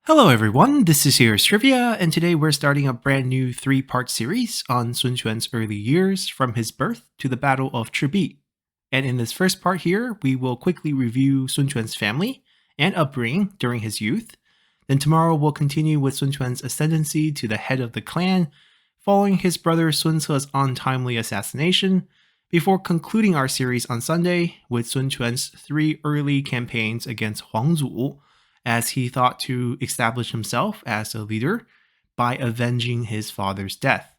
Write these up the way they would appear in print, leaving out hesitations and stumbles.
Hello everyone, this is Here's Trivia, and today we're starting a brand new three-part series on Sun Quan's early years from his birth to the Battle of Chibi. And in this first part here, we will quickly review Sun Quan's family and upbringing during his youth. Then tomorrow we'll continue with Sun Quan's ascendancy to the head of the clan, following his brother Sun Ce's untimely assassination, before concluding our series on Sunday with Sun Quan's three early campaigns against Huangzu, as he thought to establish himself as a leader by avenging his father's death.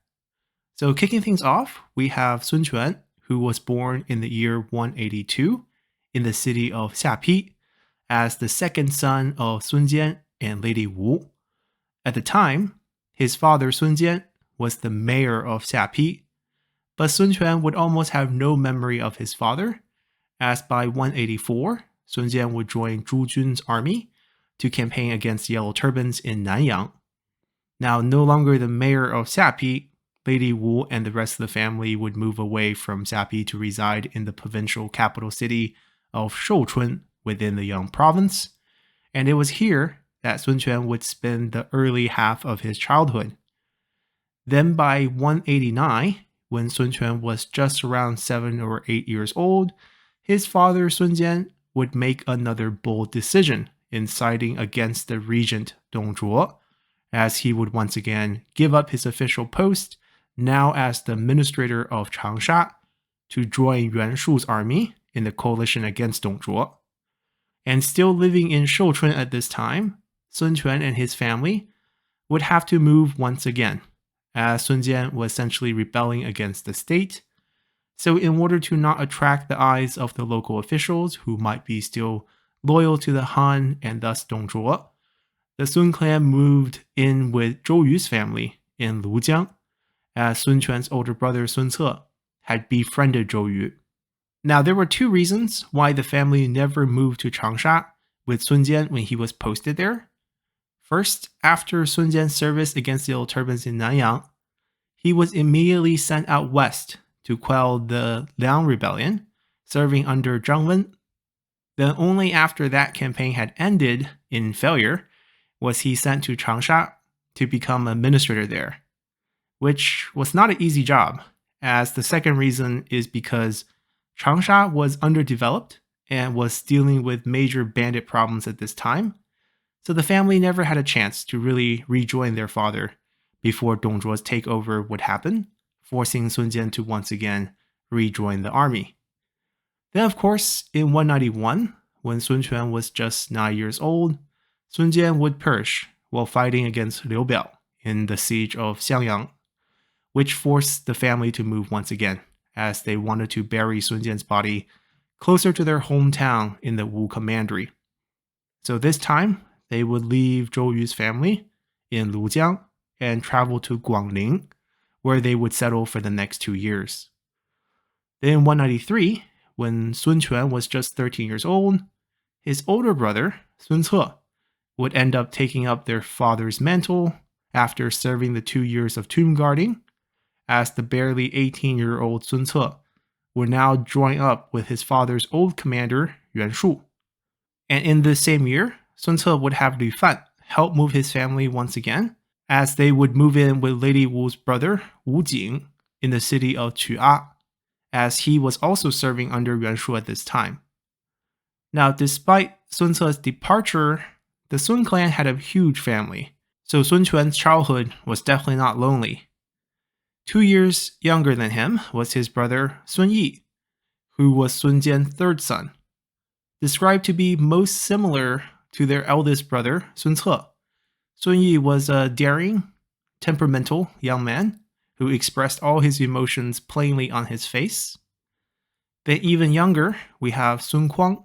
So kicking things off, we have Sun Quan, who was born in the year 182 in the city of Xiapi as the second son of Sun Jian and Lady Wu. At the time, his father Sun Jian was the mayor of Xiapi, but Sun Quan would almost have no memory of his father, as by 184, Sun Jian would join Zhu Jun's army to campaign against Yellow Turbans in Nanyang. Now, no longer the mayor of Xiapi, Lady Wu and the rest of the family would move away from Xiapi to reside in the provincial capital city of Shouchun within the Yang province, and it was here that Sun Quan would spend the early half of his childhood. Then by 189, when Sun Quan was just around 7 or 8 years old, his father Sun Jian would make another bold decision in siding against the regent Dong Zhuo, as he would once again give up his official post, now as the administrator of Changsha, to join Yuan Shu's army in the coalition against Dong Zhuo. And still living in Shouchun at this time, Sun Quan and his family would have to move once again, as Sun Jian was essentially rebelling against the state. So in order to not attract the eyes of the local officials who might be still loyal to the Han and thus Dong Zhuo, the Sun clan moved in with Zhou Yu's family in Lujiang, as Sun Quan's older brother Sun Ce had befriended Zhou Yu. Now, there were two reasons why the family never moved to Changsha with Sun Jian when he was posted there. First, after Sun Jian's service against the Yellow Turbans in Nanyang, he was immediately sent out west to quell the Liang Rebellion, serving under Zhang Wen. Then only after that campaign had ended in failure was he sent to Changsha to become administrator there, which was not an easy job, as the second reason is because Changsha was underdeveloped and was dealing with major bandit problems at this time, so the family never had a chance to really rejoin their father before Dong Zhuo's takeover would happen, forcing Sun Jian to once again rejoin the army. Then, of course, in 191, when Sun Quan was just 9 years old, Sun Jian would perish while fighting against Liu Biao in the siege of Xiangyang, which forced the family to move once again, as they wanted to bury Sun Jian's body closer to their hometown in the Wu Commandery. So this time, they would leave Zhou Yu's family in Lujiang and travel to Guangling, where they would settle for the next 2 years. Then in 193, when Sun Quan was just 13 years old, his older brother, Sun Ce, would end up taking up their father's mantle after serving the 2 years of tomb guarding, as the barely 18-year-old Sun Ce would now join up with his father's old commander, Yuan Shu. And in this same year, Sun Ce would have Lu Fan help move his family once again, as they would move in with Lady Wu's brother, Wu Jing, in the city of Chua, as he was also serving under Yuan Shu at this time. Now, despite Sun Ce's departure, the Sun clan had a huge family, so Sun Quan's childhood was definitely not lonely. 2 years younger than him was his brother Sun Yi, who was Sun Jian's third son. Described to be most similar to their eldest brother, Sun Ce, Sun Yi was a daring, temperamental young man who expressed all his emotions plainly on his face. Then even younger, we have Sun Quan,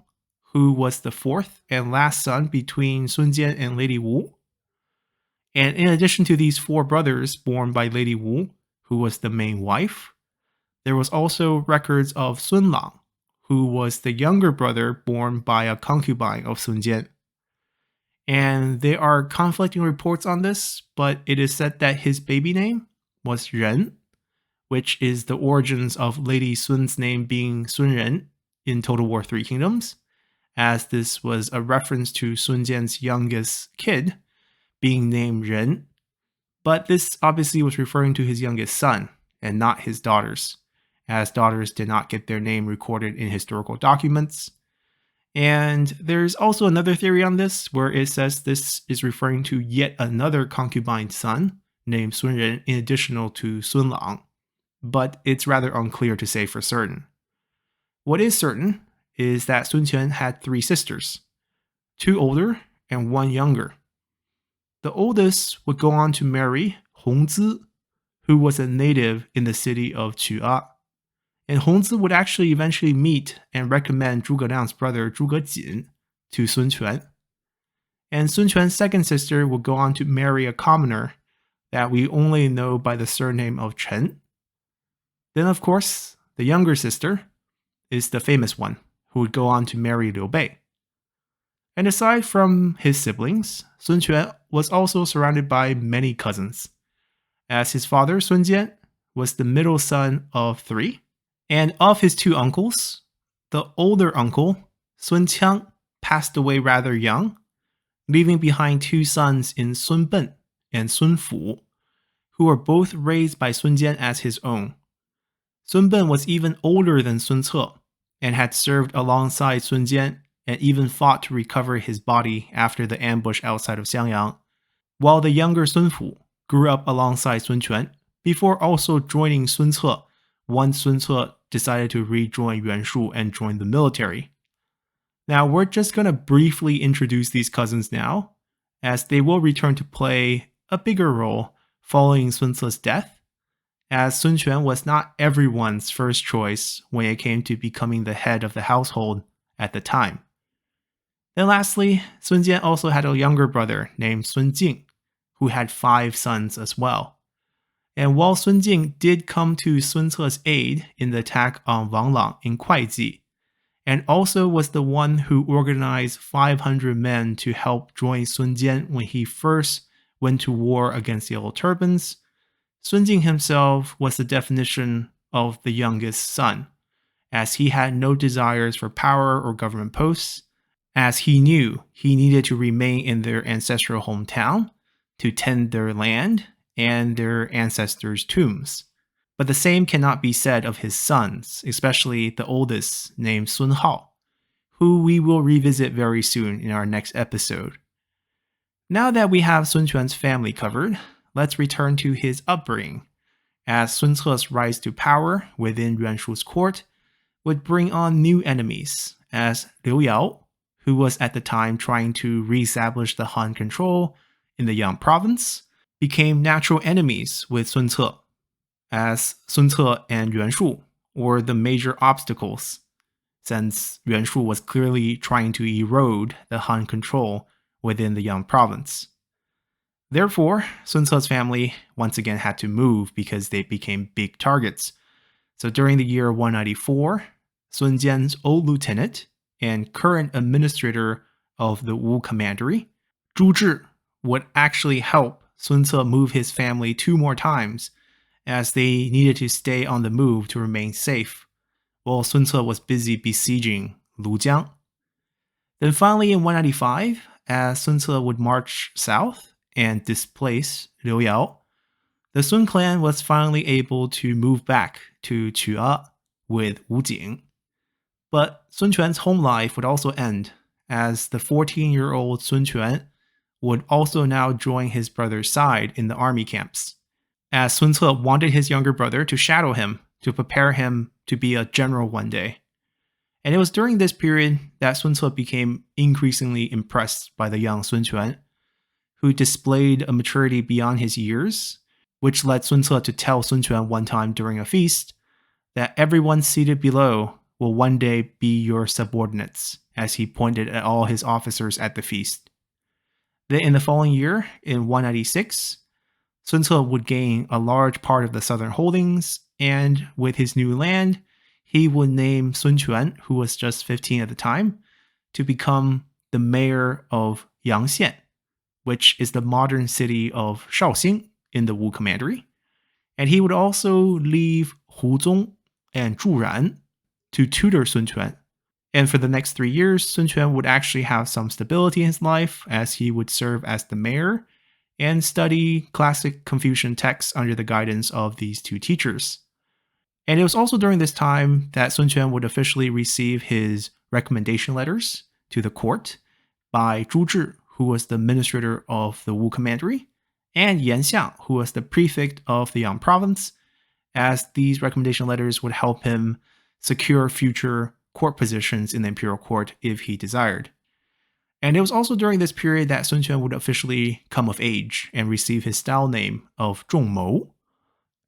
who was the fourth and last son between Sun Jian and Lady Wu. And in addition to these 4 brothers born by Lady Wu, who was the main wife, there was also records of Sun Lang, who was the younger brother born by a concubine of Sun Jian. And there are conflicting reports on this, but it is said that his baby name was Ren, which is the origins of Lady Sun's name being Sun Ren in Total War Three Kingdoms, as this was a reference to Sun Jian's youngest kid, being named Ren, but this obviously was referring to his youngest son and not his daughters, as daughters did not get their name recorded in historical documents. And there's also another theory on this where it says this is referring to yet another concubine's son named Sun Ren in addition to Sun Lang, but it's rather unclear to say for certain. What is certain is that Sun Quan had 3 sisters, 2 older and 1 younger. The oldest would go on to marry Hongzi, who was a native in the city of Chua. And Hongzi would actually eventually meet and recommend Zhuge Liang's brother Zhuge Jin to Sun Quan. And Sun Quan's second sister would go on to marry a commoner that we only know by the surname of Chen. Then, of course, the younger sister is the famous one, who would go on to marry Liu Bei. And aside from his siblings, Sun Quan was also surrounded by many cousins, as his father, Sun Jian, was the middle son of 3. And of his 2 uncles, the older uncle, Sun Qiang, passed away rather young, leaving behind 2 sons in Sun Ben and Sun Fu, who were both raised by Sun Jian as his own. Sun Ben was even older than Sun Ce and had served alongside Sun Jian and even fought to recover his body after the ambush outside of Xiangyang, while the younger Sun Fu grew up alongside Sun Quan before also joining Sun Ce once Sun Ce decided to rejoin Yuan Shu and join the military. Now, we're just going to briefly introduce these cousins now, as they will return to play a bigger role following Sun Ce's death, as Sun Quan was not everyone's first choice when it came to becoming the head of the household at the time. Then lastly, Sun Jian also had a younger brother named Sun Jing, who had 5 sons as well. And while Sun Jing did come to Sun Ce's aid in the attack on Wang Lang in Kuaiji, and also was the one who organized 500 men to help join Sun Jian when he first went to war against Yellow Turbans, Sun Jing himself was the definition of the youngest son, as he had no desires for power or government posts, as he knew he needed to remain in their ancestral hometown to tend their land and their ancestors' tombs. But the same cannot be said of his sons, especially the oldest named Sun Hao, who we will revisit very soon in our next episode. Now that we have Sun Quan's family covered, let's return to his upbringing, as Sun Ce's rise to power within Yuan Shu's court would bring on new enemies, as Liu Yao, who was at the time trying to reestablish the Han control in the Yang province, became natural enemies with Sun Ce, as Sun Ce and Yuan Shu were the major obstacles, since Yuan Shu was clearly trying to erode the Han control within the Yang province. Therefore, Sun Ce's family once again had to move because they became big targets. So during the year 194, Sun Jian's old lieutenant and current administrator of the Wu Commandery, Zhu Zhi, would actually help Sun Ce move his family 2 more times, as they needed to stay on the move to remain safe, while Sun Ce was busy besieging Lujiang. Then finally in 195, as Sun Ce would march south and displace Liu Yao, the Sun clan was finally able to move back to Chua with Wu Jing. But Sun Quan's home life would also end, as the 14-year-old Sun Quan would also now join his brother's side in the army camps, as Sun Ce wanted his younger brother to shadow him to prepare him to be a general one day. And it was during this period that Sun Ce became increasingly impressed by the young Sun Quan, who displayed a maturity beyond his years, which led Sun Ce to tell Sun Quan one time during a feast that everyone seated below will one day be your subordinates, as he pointed at all his officers at the feast. Then in the following year, in 196, Sun Ce would gain a large part of the southern holdings, and with his new land, he would name Sun Quan, who was just 15 at the time, to become the mayor of Yangxian, which is the modern city of Shaoxing in the Wu Commandery. And he would also leave Hu Zong and Zhu Ran to tutor Sun Quan. And for the next 3 years, Sun Quan would actually have some stability in his life, as he would serve as the mayor and study classic Confucian texts under the guidance of these two teachers. And it was also during this time that Sun Quan would officially receive his recommendation letters to the court by Zhu Zhi, who was the administrator of the Wu Commandery, and Yan Xiang, who was the prefect of the Yang province, as these recommendation letters would help him secure future court positions in the imperial court if he desired. And it was also during this period that Sun Quan would officially come of age and receive his style name of Zhongmou.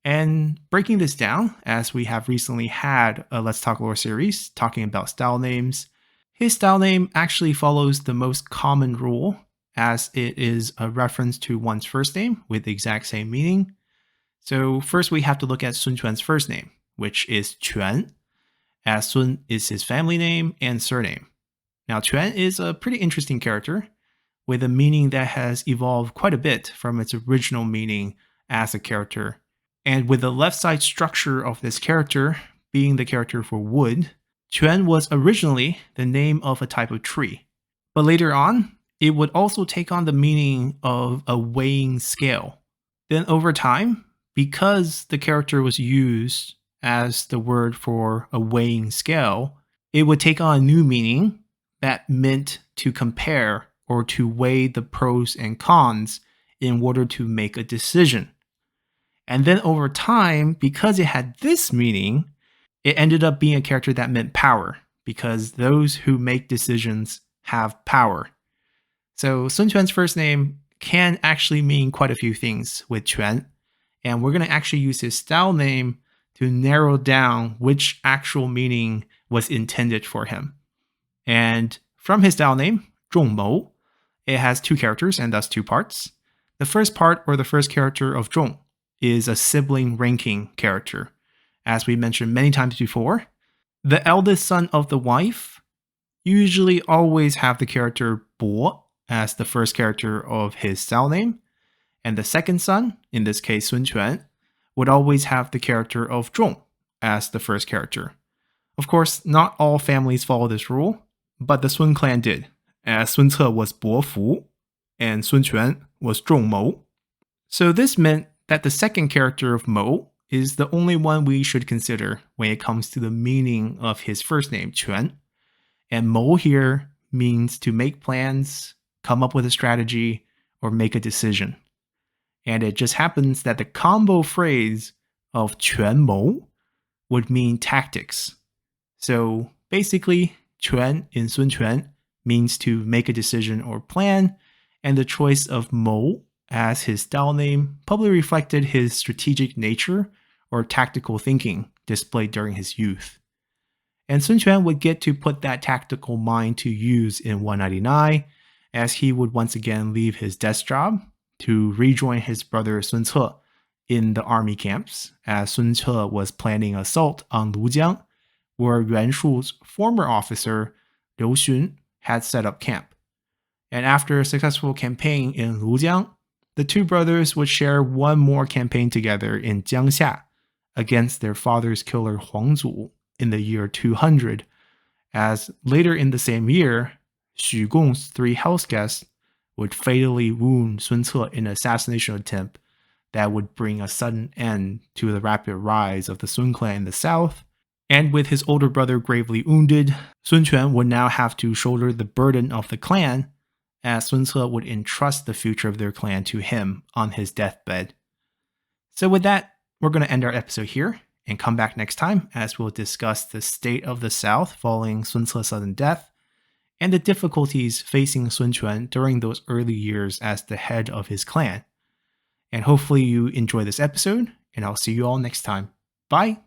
And breaking this down, as we have recently had a Let's Talk Lore series talking about style names, his style name actually follows the most common rule, as it is a reference to one's first name with the exact same meaning. So first we have to look at Sun Quan's first name, which is Quan, as Sun is his family name and surname. Now Quan is a pretty interesting character, with a meaning that has evolved quite a bit from its original meaning as a character. And with the left side structure of this character being the character for wood, Quan was originally the name of a type of tree. But later on, it would also take on the meaning of a weighing scale. Then over time, because the character was used as the word for a weighing scale, it would take on a new meaning that meant to compare or to weigh the pros and cons in order to make a decision. And then over time, because it had this meaning, it ended up being a character that meant power, because those who make decisions have power. So Sun Quan's first name can actually mean quite a few things with Quan, and we're going to actually use his style name to narrow down which actual meaning was intended for him. And from his style name, Zhongmou, it has two characters and thus two parts. The first part, or the first character of Zhong, is a sibling ranking character. As we mentioned many times before, the eldest son of the wife usually always have the character Bo as the first character of his style name, and the second son, in this case Sun Quan, would always have the character of Zhong as the first character. Of course, not all families follow this rule, but the Sun clan did, as Sun Ce was Bo Fu, and Sun Quan was Zhongmou. So this meant that the second character of Mo is the only one we should consider when it comes to the meaning of his first name, Quan. And Mo here means to make plans, come up with a strategy, or make a decision. And it just happens that the combo phrase of Quan Mo would mean tactics. So basically, Quan in Sun Quan means to make a decision or plan, and the choice of Mo as his style name probably reflected his strategic nature or tactical thinking displayed during his youth. And Sun Quan would get to put that tactical mind to use in 199, as he would once again leave his desk job to rejoin his brother Sun Ce in the army camps, as Sun Ce was planning assault on Lujiang, where Yuan Shu's former officer Liu Xun had set up camp. And after a successful campaign in Lujiang, the two brothers would share one more campaign together in Jiangxia against their father's killer Huangzu in the year 200, as later in the same year, Xu Gong's three house guests would fatally wound Sun Ce in an assassination attempt that would bring a sudden end to the rapid rise of the Sun clan in the south. And with his older brother gravely wounded, Sun Quan would now have to shoulder the burden of the clan, as Sun Ce would entrust the future of their clan to him on his deathbed. So with that, we're going to end our episode here and come back next time as we'll discuss the state of the South following Sun Ce's sudden death and the difficulties facing Sun Quan during those early years as the head of his clan. And hopefully you enjoy this episode, and I'll see you all next time. Bye!